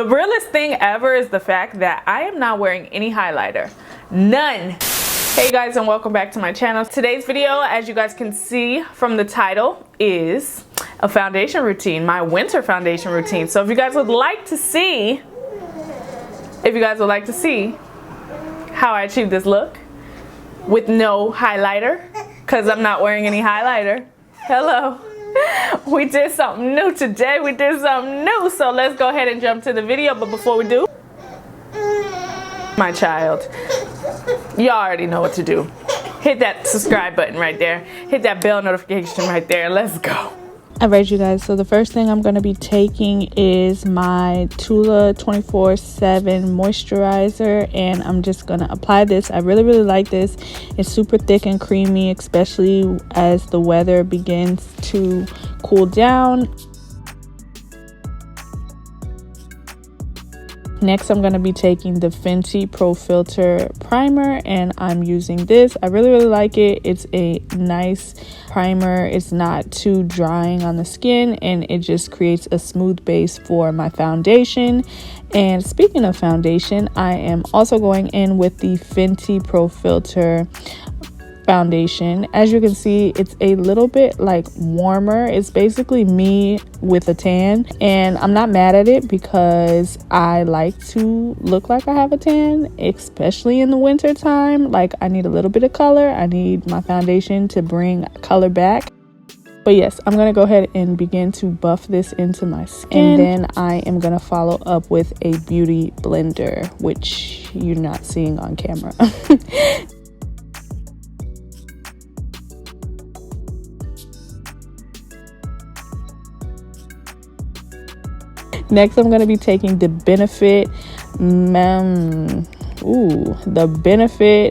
realest thing ever is the fact that I am not wearing any highlighter. None. Hey guys, and welcome back to my channel. Today's video, as you guys can see from the title, is a foundation routine, my winter foundation routine. So if you guys would like to see how I achieve this look with no highlighter, because I'm not wearing any highlighter. Hello. We did something new today. So let's go ahead and jump to the video. But before we do, my child, you already know what to do. Hit that subscribe button right there. Hit that bell notification right there. Let's go. Alright, you guys, so the first thing I'm going to be taking is my Tula 24/7 moisturizer, and I'm just going to apply this. I really like this. It's super thick and creamy, especially as the weather begins to cool down. Next, I'm going to be taking the Fenty Pro Filter primer, and I'm using this. I really like it. It's a nice primer. It's not too drying on the skin, and it just creates a smooth base for my foundation. And speaking of foundation, I am also going in with the Fenty Pro Filter foundation. As you can see, it's a little bit like warmer. It's basically me with a tan, and I'm not mad at it because I like to look like I have a tan, especially in the winter time. Like, I need a little bit of color. I need my foundation to bring color back. But yes, I'm gonna go ahead and begin to buff this into my skin, and then I am gonna follow up with a beauty blender, which you're not seeing on camera. Next, I'm going to be taking the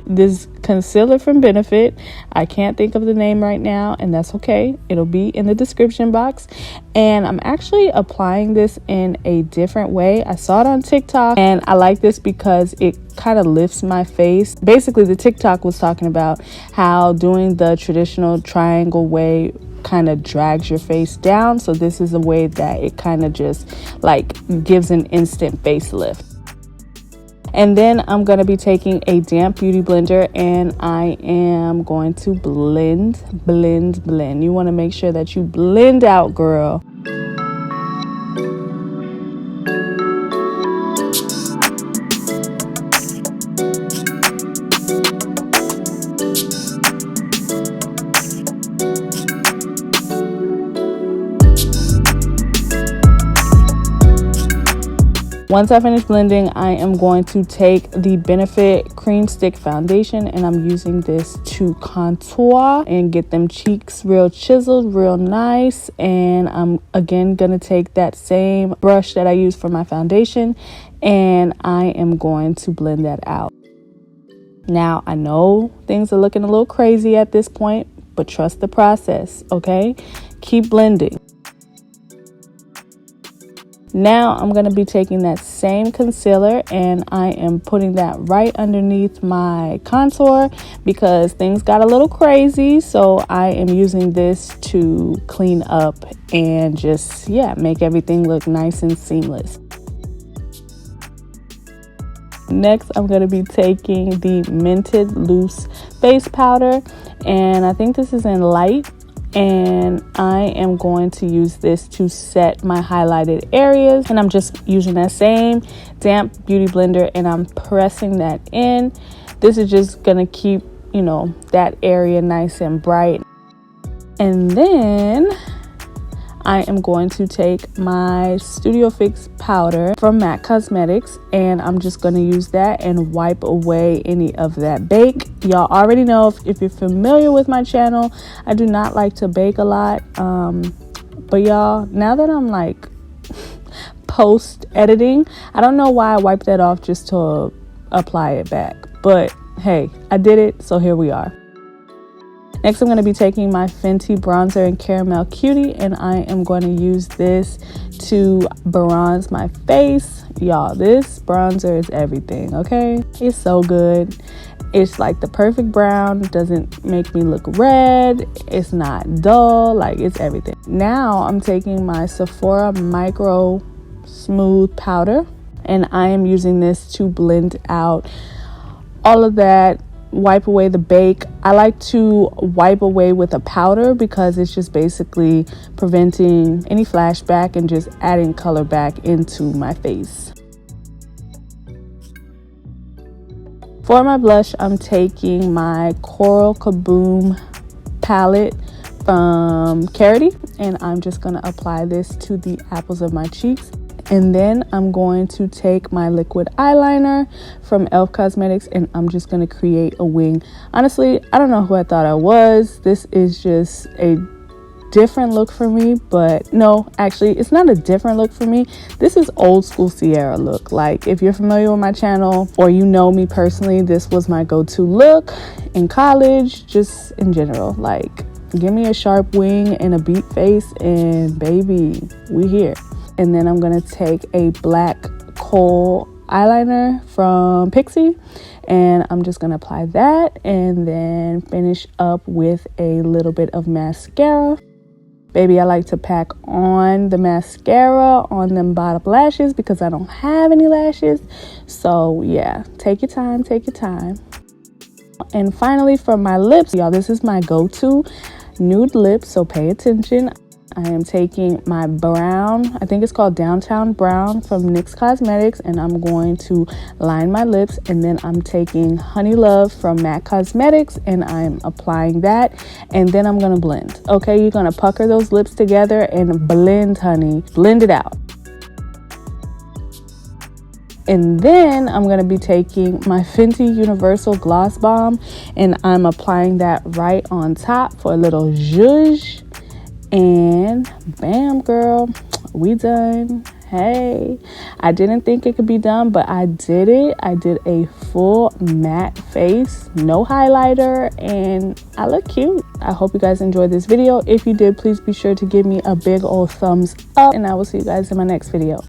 this concealer from Benefit. I can't think of the name right now, and that's okay. It'll be in the description box. And I'm actually applying this in a different way. I saw it on TikTok, and I like this because it kind of lifts my face. Basically, the TikTok was talking about how doing the traditional triangle way kind of drags your face down, so this is a way that it kind of just like gives an instant facelift. And then I'm going to be taking a damp beauty blender, and I am going to blend. You want to make sure that you blend out, girl. Once I finish blending, I am going to take the Benefit Cream Stick Foundation, and I'm using this to contour and get them cheeks real chiseled, real nice. And I'm again going to take that same brush that I use for my foundation, and I am going to blend that out. Now, I know things are looking a little crazy at this point, but trust the process, okay? Keep blending. Now I'm going to be taking that same concealer, and I am putting that right underneath my contour because things got a little crazy. So I am using this to clean up and just, make everything look nice and seamless. Next, I'm going to be taking the Mented Loose Face Powder, and I think this is in light. And I am going to use this to set my highlighted areas, and I'm just using that same damp beauty blender, and I'm pressing that in. This is just gonna keep, that area nice and bright. And then I am going to take my Studio Fix powder from MAC Cosmetics, and I'm just going to use that and wipe away any of that bake. Y'all already know, if you're familiar with my channel, I do not like to bake a lot. But y'all, now that I'm like post editing, I don't know why I wiped that off just to apply it back. But hey, I did it, so here we are. Next, I'm going to be taking my Fenty Bronzer in Caramel Cutie, and I am going to use this to bronze my face. Y'all, this bronzer is everything, okay? It's so good. It's like the perfect brown. It doesn't make me look red. It's not dull. Like, it's everything. Now, I'm taking my Sephora Micro Smooth Powder, and I am using this to blend out all of that, wipe away the bake. I like to wipe away with a powder because it's just basically preventing any flashback and just adding color back into my face. For my blush, I'm taking my Coral Kaboom palette from Carity, and I'm just going to apply this to the apples of my cheeks. And then I'm going to take my liquid eyeliner from e.l.f. Cosmetics, and I'm just going to create a wing. Honestly, I don't know who I thought I was. This is just a different look for me, but no, actually it's not a different look for me. This is old school Sierra look. Like, if you're familiar with my channel or you know me personally, this was my go-to look in college, just in general. Like, give me a sharp wing and a beat face and baby, we here. And then I'm gonna take a black kohl eyeliner from Pixie, and I'm just gonna apply that and then finish up with a little bit of mascara. Baby, I like to pack on the mascara on them bottom lashes because I don't have any lashes. So yeah, take your time, take your time. And finally, for my lips, y'all, this is my go-to nude lip, so pay attention. I am taking my brown, I think it's called Downtown Brown from NYX Cosmetics, and I'm going to line my lips. And then I'm taking Honey Love from MAC Cosmetics, and I'm applying that. And then I'm gonna blend. Okay, you're gonna pucker those lips together and blend, honey. Blend it out. And then I'm going to be taking my Fenty Universal Gloss Bomb, and I'm applying that right on top for a little zhuzh. And bam, girl, we done. Hey, I didn't think it could be done, but I did it. I did a full matte face, no highlighter, and I look cute. I hope you guys enjoyed this video. If you did, please be sure to give me a big old thumbs up, and I will see you guys in my next video.